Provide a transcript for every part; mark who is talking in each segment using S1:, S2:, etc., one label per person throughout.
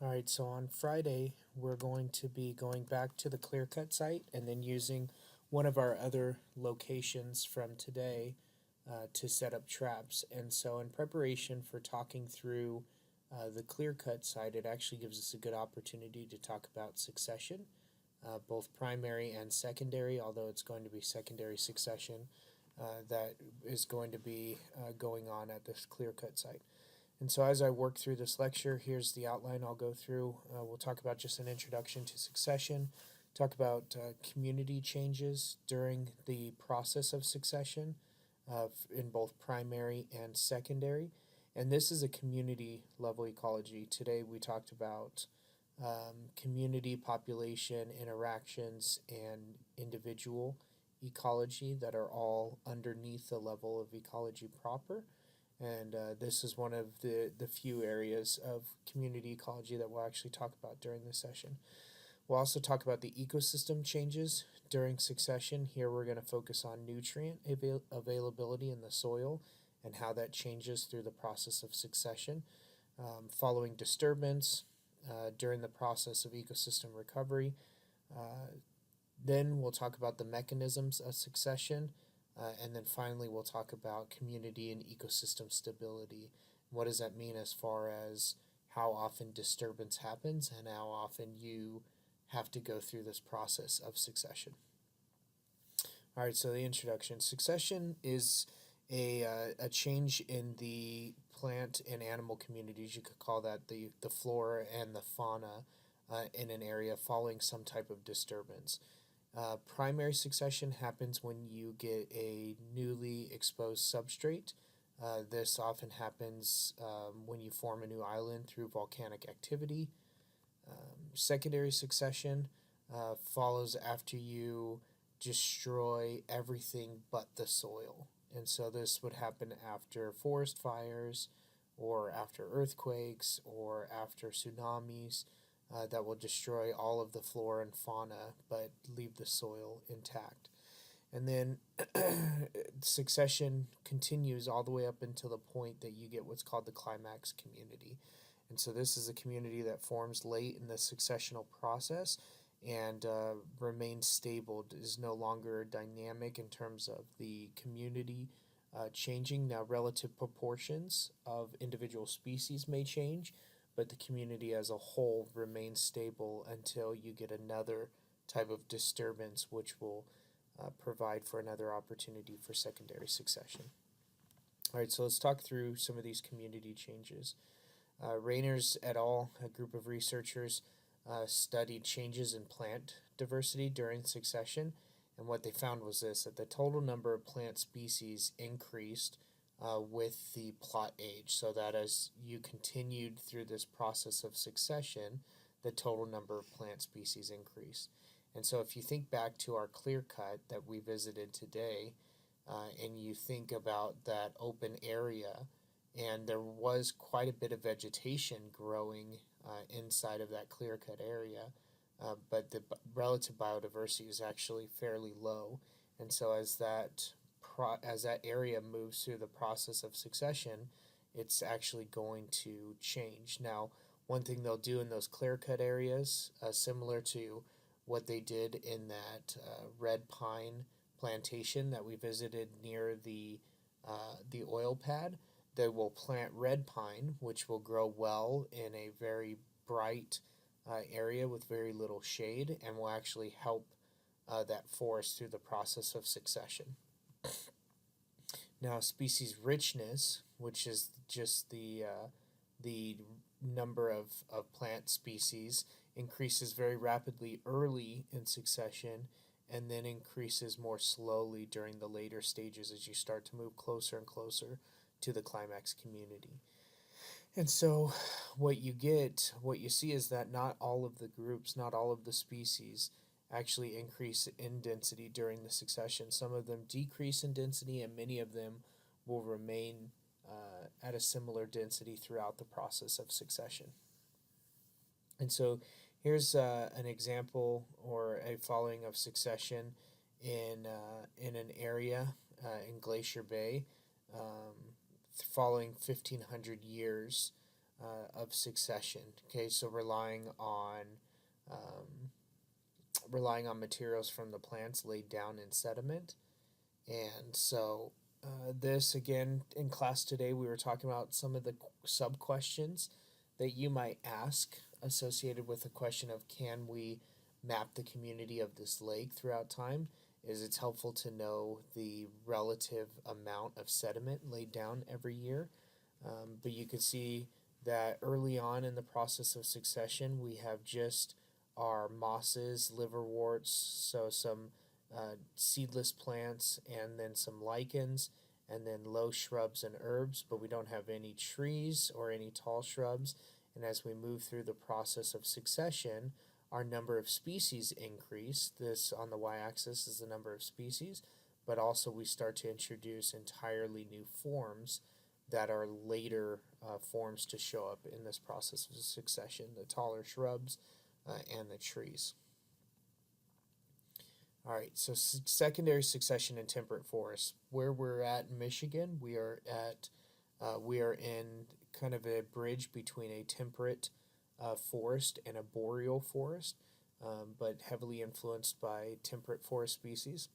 S1: All right, so on Friday, we're going to be going back to the clear cut site and then using one of our other locations from today to set up traps. And so, in preparation for talking through the clear cut site, it actually gives us a good opportunity to talk about succession, both primary and secondary, although it's going to be secondary succession that is going to be going on at this clear cut site. And so, as I work through this lecture, here's the outline I'll go through. We'll talk about just an introduction to succession, talk about community changes during the process of succession in both primary and secondary. And this is a community level ecology. Today, we talked about community, population, interactions, and individual ecology that are all underneath the level of ecology proper. And this is one of the few areas of community ecology that we'll actually talk about during this session. We'll also talk about the ecosystem changes during succession. Here we're going to focus on nutrient availability in the soil and how that changes through the process of succession. Following disturbance during the process of ecosystem recovery. Uh, then we'll talk about the mechanisms of succession. And then finally, we'll talk about community and ecosystem stability. What does that mean as far as how often disturbance happens and how often you have to go through this process of succession? All right, so the introduction. Succession is a change in the plant and animal communities. You could call that the flora and the fauna in an area following some type of disturbance. Primary succession happens when you get a newly exposed substrate. This often happens when you form a new island through volcanic activity. Secondary succession follows after you destroy everything but the soil. And so this would happen after forest fires or after earthquakes or after tsunamis that will destroy all of the flora and fauna but leave the soil intact. And then succession continues all the way up until the point that you get what's called the climax community. And so this is a community that forms late in the successional process and remains stable, is no longer dynamic in terms of the community changing. Now, relative proportions of individual species may change, but the community as a whole remains stable until you get another type of disturbance, which will provide for another opportunity for secondary succession. All right, so let's talk through some of these community changes. Rainers et al., a group of researchers, studied changes in plant diversity during succession, and what they found was this, that the total number of plant species increased with the plot age, so that as you continued through this process of succession, the total number of plant species increased. And so if you think back to our clear cut that we visited today, and you think about that open area, and there was quite a bit of vegetation growing inside of that clear cut area, but the relative biodiversity is actually fairly low. And so as that area moves through the process of succession, it's actually going to change. Now, one thing they'll do in those clear cut areas, similar to what they did in that red pine plantation that we visited near the oil pad, they will plant red pine, which will grow well in a very bright area with very little shade and will actually help that forest through the process of succession. Now, species richness, which is just the number of plant species, increases very rapidly early in succession and then increases more slowly during the later stages as you start to move closer and closer to the climax community. And so what you see is that not all of the groups, not all of the species actually increase in density during the succession. Some of them decrease in density, and many of them will remain at a similar density throughout the process of succession. And so here's an example or a following of succession in an area in Glacier Bay following 1,500 years of succession. Okay, so relying on materials from the plants laid down in sediment. And so this again in class today, we were talking about some of the sub questions that you might ask associated with the question of can we map the community of this lake throughout time. Is it's helpful to know the relative amount of sediment laid down every year. But you could see that early on in the process of succession, we have just our mosses, liverworts, so some seedless plants, and then some lichens, and then low shrubs and herbs, but we don't have any trees or any tall shrubs. And as we move through the process of succession, our number of species increase. This on the y-axis is the number of species, but also we start to introduce entirely new forms that are later forms to show up in this process of succession, the taller shrubs and the trees. All right, so secondary succession in temperate forests. Where we're at in Michigan, we are in kind of a bridge between a temperate forest and a boreal forest, but heavily influenced by temperate forest species.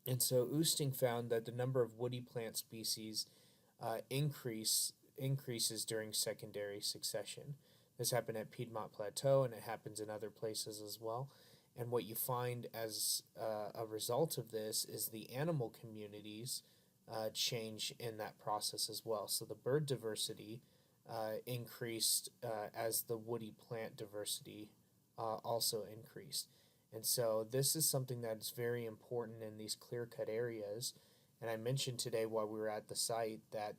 S1: And so Oosting found that the number of woody plant species increases during secondary succession. This happened at Piedmont Plateau, and it happens in other places as well. And what you find as a result of this is the animal communities change in that process as well. So the bird diversity increased as the woody plant diversity also increased. And so this is something that's very important in these clear-cut areas. And I mentioned today while we were at the site that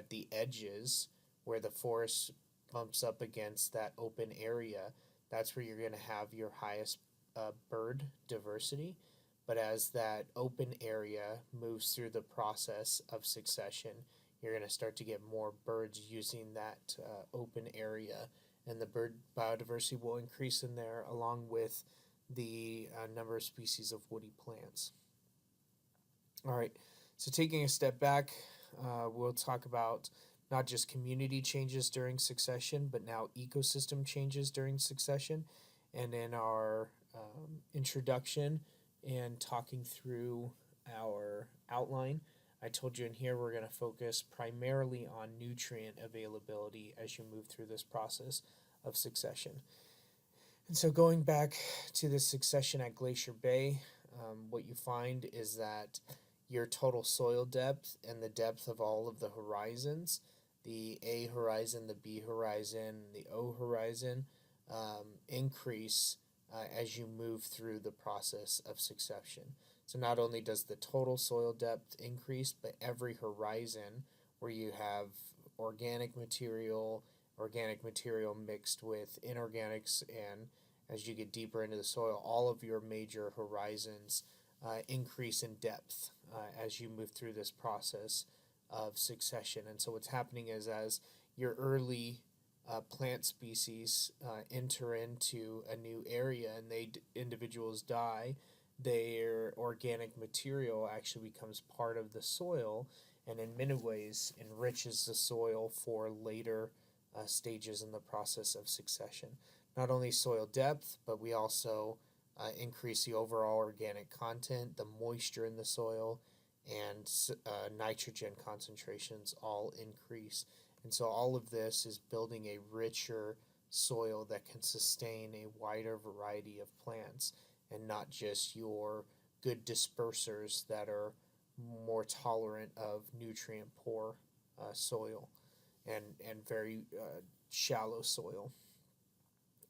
S1: the edges where the forest bumps up against that open area, that's where you're going to have your highest bird diversity. But as that open area moves through the process of succession, you're going to start to get more birds using that open area, and the bird biodiversity will increase in there along with the number of species of woody plants. All right, so taking a step back, we'll talk about not just community changes during succession, but now ecosystem changes during succession. And in our introduction and talking through our outline, I told you in here we're going to focus primarily on nutrient availability as you move through this process of succession. And so going back to the succession at Glacier Bay, what you find is that your total soil depth and the depth of all of the horizons, the A horizon, the B horizon, the O horizon, increase as you move through the process of succession. So not only does the total soil depth increase, but every horizon where you have organic material mixed with inorganics, and as you get deeper into the soil, all of your major horizons increase in depth as you move through this process of succession. And so what's happening is as your early plant species enter into a new area and individuals die, their organic material actually becomes part of the soil and in many ways enriches the soil for later stages in the process of succession. Not only soil depth, but we also increase the overall organic content, the moisture in the soil, and nitrogen concentrations all increase. And so all of this is building a richer soil that can sustain a wider variety of plants and not just your good dispersers that are more tolerant of nutrient poor soil and very shallow soil.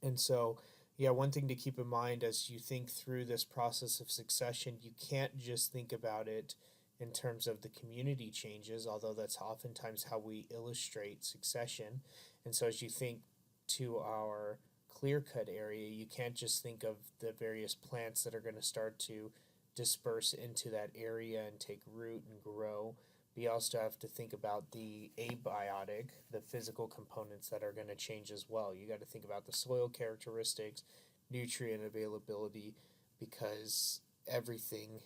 S1: And so, yeah, one thing to keep in mind as you think through this process of succession, you can't just think about it in terms of the community changes, although that's oftentimes how we illustrate succession. And so as you think to our clear-cut area, you can't just think of the various plants that are going to start to disperse into that area and take root and grow. But you also have to think about the abiotic, the physical components that are going to change as well. You got to think about the soil characteristics, nutrient availability, because everything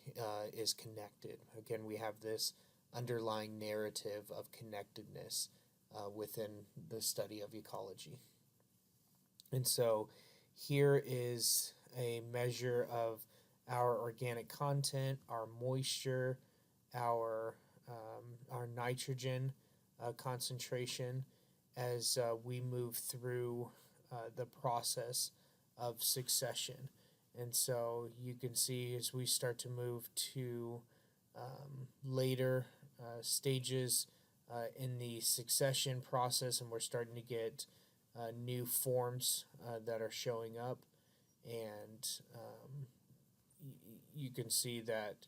S1: is connected. Again, we have this underlying narrative of connectedness within the study of ecology. And so here is a measure of our organic content, our moisture, our nitrogen concentration as we move through the process of succession. And so you can see as we start to move to later stages in the succession process, and we're starting to get new forms that are showing up, and you can see that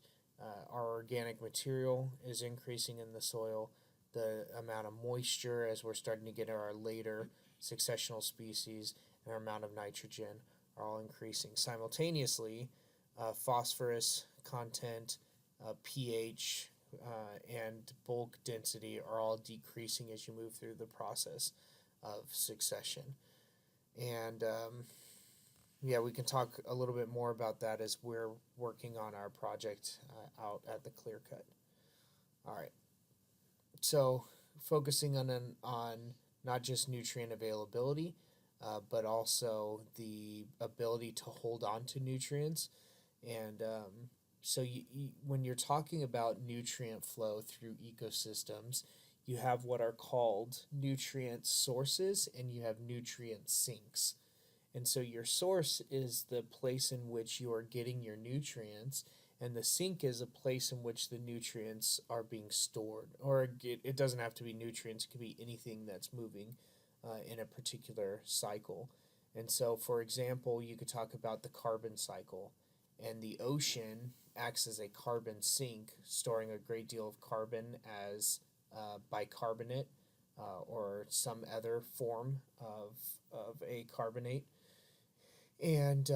S1: our organic material is increasing in the soil. The amount of moisture as we're starting to get our later successional species and our amount of nitrogen are all increasing. Simultaneously, phosphorus content, pH, and bulk density are all decreasing as you move through the process of succession. And yeah, we can talk a little bit more about that as we're working on our project out at the clear cut. All right. So focusing on not just nutrient availability, but also the ability to hold on to nutrients. And so when you're talking about nutrient flow through ecosystems, you have what are called nutrient sources and you have nutrient sinks. And so your source is the place in which you are getting your nutrients, and the sink is a place in which the nutrients are being stored. Or it doesn't have to be nutrients, it could be anything that's moving in a particular cycle. And so, for example, you could talk about the carbon cycle, and the ocean acts as a carbon sink, storing a great deal of carbon as bicarbonate or some other form of a carbonate. And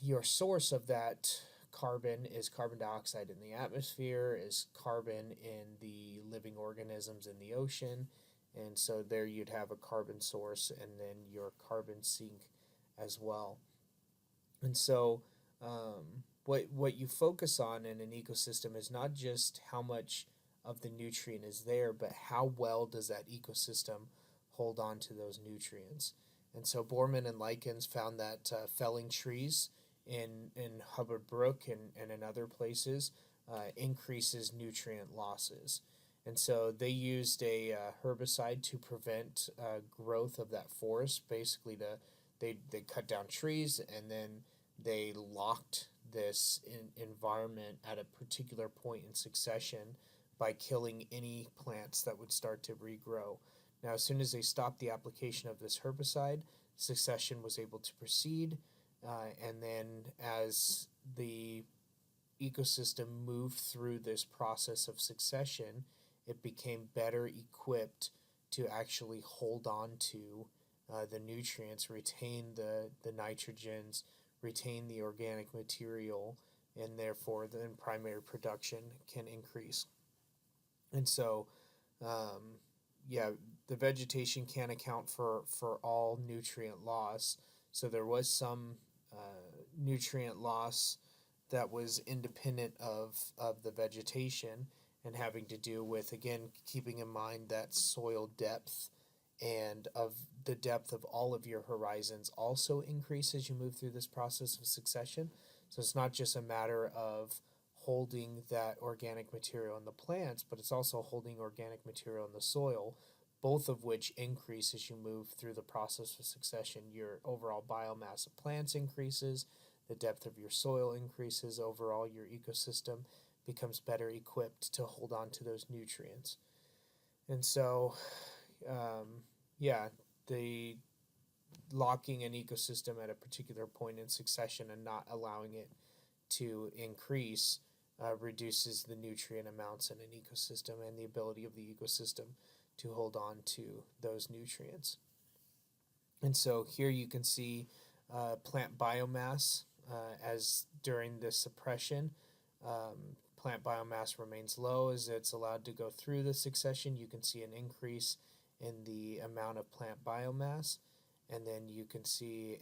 S1: your source of that carbon is carbon dioxide in the atmosphere, is carbon in the living organisms in the ocean. And so there you'd have a carbon source and then your carbon sink as well. And so what you focus on in an ecosystem is not just how much of the nutrient is there, but how well does that ecosystem hold on to those nutrients. And so Borman and Likens found that felling trees in Hubbard Brook and in other places increases nutrient losses. And so they used a herbicide to prevent growth of that forest. Basically, they cut down trees and then they locked this environment at a particular point in succession by killing any plants that would start to regrow. Now, as soon as they stopped the application of this herbicide, succession was able to proceed, and then as the ecosystem moved through this process of succession, it became better equipped to actually hold on to the nutrients, retain the nitrogens, retain the organic material, and therefore then primary production can increase. And so, yeah, the vegetation can't account for all nutrient loss. So there was some nutrient loss that was independent of the vegetation and having to do with, again, keeping in mind that soil depth and of the depth of all of your horizons also increase as you move through this process of succession. So it's not just a matter of holding that organic material in the plants, but it's also holding organic material in the soil, both of which increase as you move through the process of succession. Your overall biomass of plants increases, the depth of your soil increases, overall your ecosystem becomes better equipped to hold on to those nutrients. And so, yeah, the locking an ecosystem at a particular point in succession and not allowing it to increase reduces the nutrient amounts in an ecosystem and the ability of the ecosystem to hold on to those nutrients. And so here you can see plant biomass as during this suppression. Plant biomass remains low as it's allowed to go through the succession. You can see an increase in the amount of plant biomass, and then you can see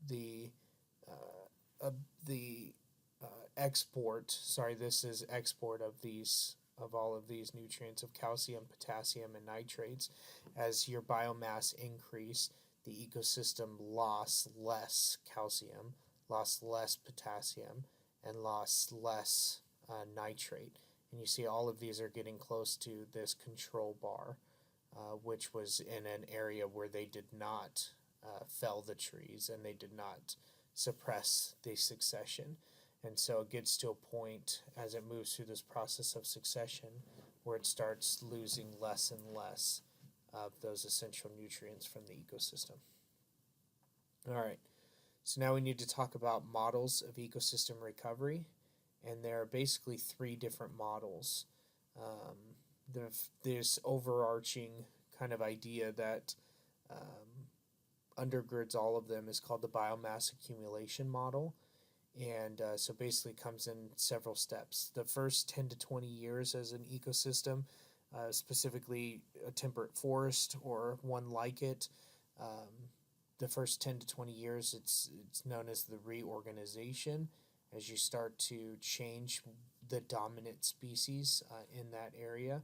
S1: the export. Sorry, this is export of these of all of these nutrients of calcium, potassium, and nitrates. As your biomass increased, the ecosystem lost less calcium, lost less potassium, and lost less nitrate. And you see all of these are getting close to this control bar, which was in an area where they did not fell the trees and they did not suppress the succession. And so it gets to a point as it moves through this process of succession where it starts losing less and less of those essential nutrients from the ecosystem. All right, so now we need to talk about models of ecosystem recovery, and there are basically three different models. There's this overarching kind of idea that undergirds all of them is called the biomass accumulation model. And so basically comes in several steps. The first 10 to 20 years as an ecosystem, specifically a temperate forest or one like it, the first 10 to 20 years, it's known as the reorganization, as you start to change the dominant species in that area.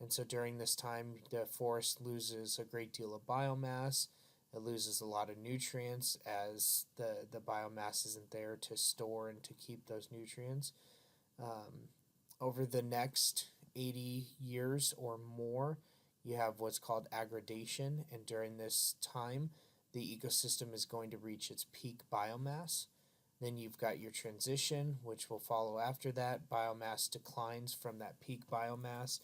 S1: And so during this time, the forest loses a great deal of biomass. It loses a lot of nutrients as the biomass isn't there to store and to keep those nutrients. Over the next 80 years or more, you have what's called aggradation, and during this time, the ecosystem is going to reach its peak biomass. Then you've got your transition, which will follow after that. Biomass declines from that peak biomass.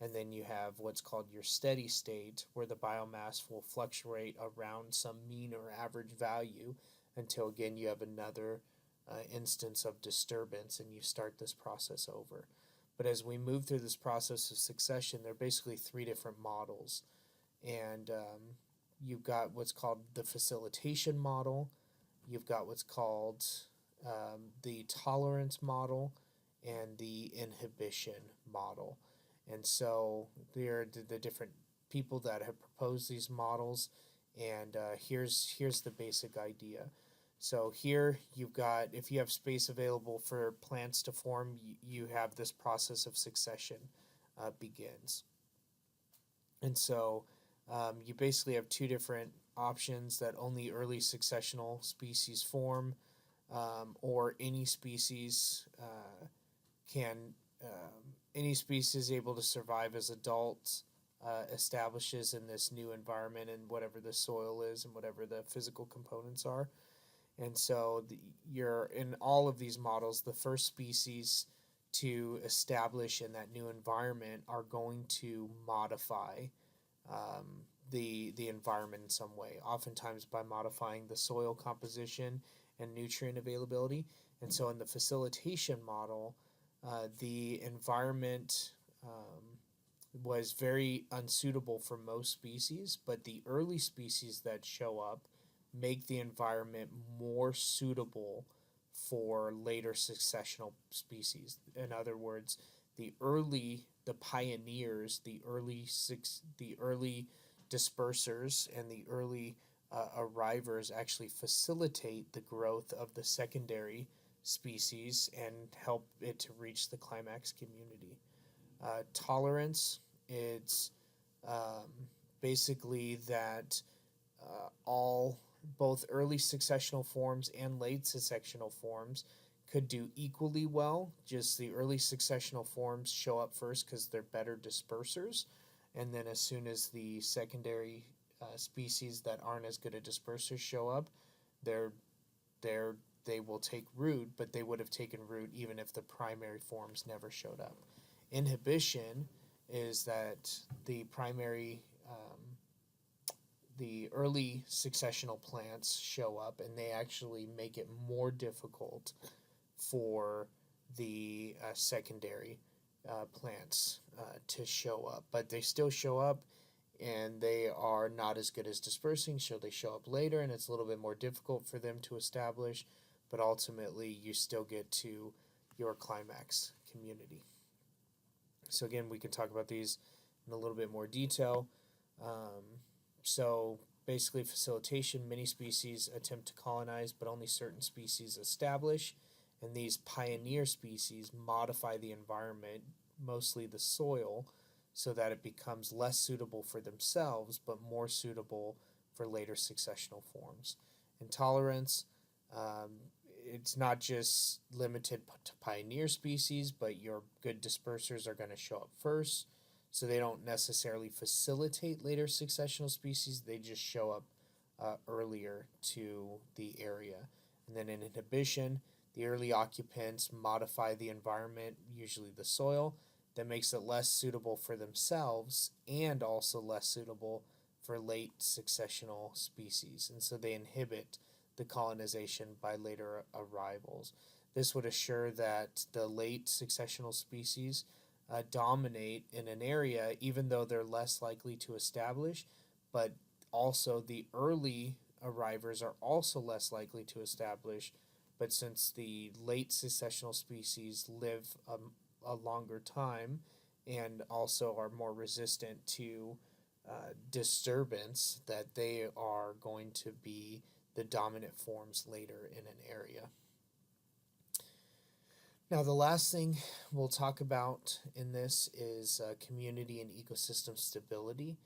S1: And then you have what's called your steady state, where the biomass will fluctuate around some mean or average value until, again, you have another instance of disturbance and you start this process over. But as we move through this process of succession, there are basically three different models. And you've got what's called the facilitation model, you've got what's called the tolerance model, and the inhibition model. And so there are the different people that have proposed these models, and here's the basic idea. So here you've got, if you have space available for plants to form, you have this process of succession begins. And so you basically have two different options: that only early successional species form, or any species any species able to survive as adults establishes in this new environment and whatever the soil is and whatever the physical components are. And so you're in all of these models, the first species to establish in that new environment are going to modify the environment in some way, oftentimes by modifying the soil composition and nutrient availability. And so in the facilitation model, the environment was very unsuitable for most species, but the early species that show up make the environment more suitable for later successional species. In other words, the pioneers, the early dispersers, and the early arrivers actually facilitate the growth of the secondary species and help it to reach the climax community. Tolerance, it's basically that both early successional forms and late successional forms could do equally well. Just the early successional forms show up first because they're better dispersers, and then as soon as the secondary species that aren't as good at dispersers show up, they will take root, but they would have taken root even if the primary forms never showed up. Inhibition is that the early successional plants show up and they actually make it more difficult for the secondary plants to show up. But they still show up and they are not as good as dispersing, so they show up later and it's a little bit more difficult for them to establish, but ultimately you still get to your climax community. So again, we can talk about these in a little bit more detail. So basically facilitation, many species attempt to colonize, but only certain species establish, and these pioneer species modify the environment mostly the soil, so that it becomes less suitable for themselves but more suitable for later successional forms. Intolerance, um, it's not just limited to pioneer species, but your good dispersers are going to show up first. So they don't necessarily facilitate later successional species, they just show up earlier to the area. And then in inhibition, the early occupants modify the environment, usually the soil, that makes it less suitable for themselves and also less suitable for late successional species. And so they inhibit the colonization by later arrivals. This would assure that the late successional species dominate in an area, even though they're less likely to establish, but also the early arrivers are also less likely to establish. But since the late successional species live a longer time and also are more resistant to disturbance, that they are going to be the dominant forms later in an area. Now, the last thing we'll talk about in this is community and ecosystem stability.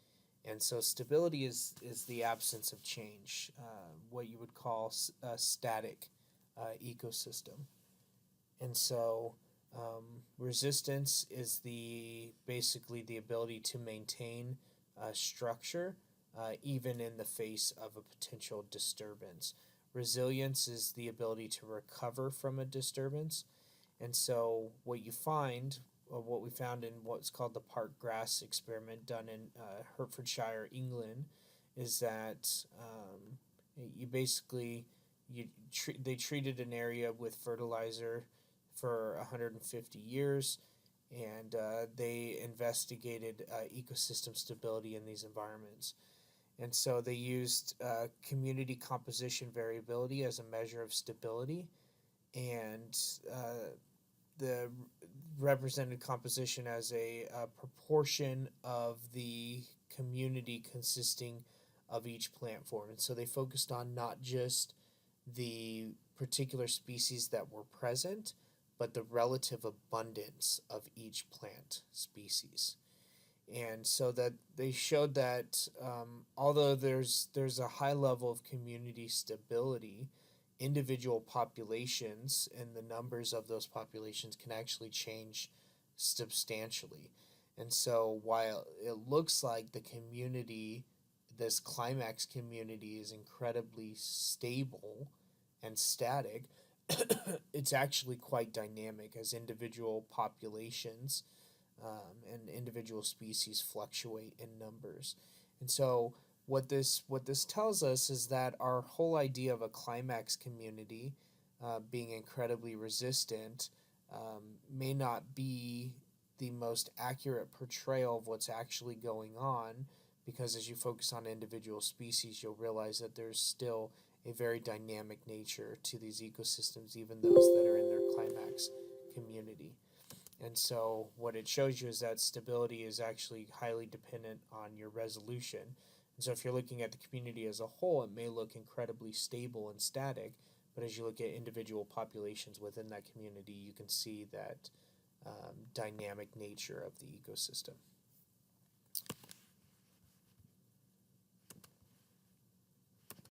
S1: And so, stability is the absence of change, what you would call a static ecosystem. And so, resistance is basically the ability to maintain structure even in the face of a potential disturbance. Resilience is the ability to recover from a disturbance. And so what you find, or what we found in what's called the park grass experiment done in Hertfordshire, England, is that you basically they treated an area with fertilizer for 150 years, and they investigated ecosystem stability in these environments. And so they used community composition variability as a measure of stability, and the represented composition as a proportion of the community consisting of each plant form. And so they focused on not just the particular species that were present, but the relative abundance of each plant species. And so that they showed that although there's a high level of community stability, individual populations and the numbers of those populations can actually change substantially. And so while it looks like the community, this climax community, is incredibly stable and static, it's actually quite dynamic as individual populations and individual species fluctuate in numbers. And so what this tells us is that our whole idea of a climax community being incredibly resistant may not be the most accurate portrayal of what's actually going on, because as you focus on individual species, you'll realize that there's still a very dynamic nature to these ecosystems, even those that are in their climax community. And so what it shows you is that stability is actually highly dependent on your resolution. And so if you're looking at the community as a whole, it may look incredibly stable and static, but as you look at individual populations within that community, you can see that dynamic nature of the ecosystem.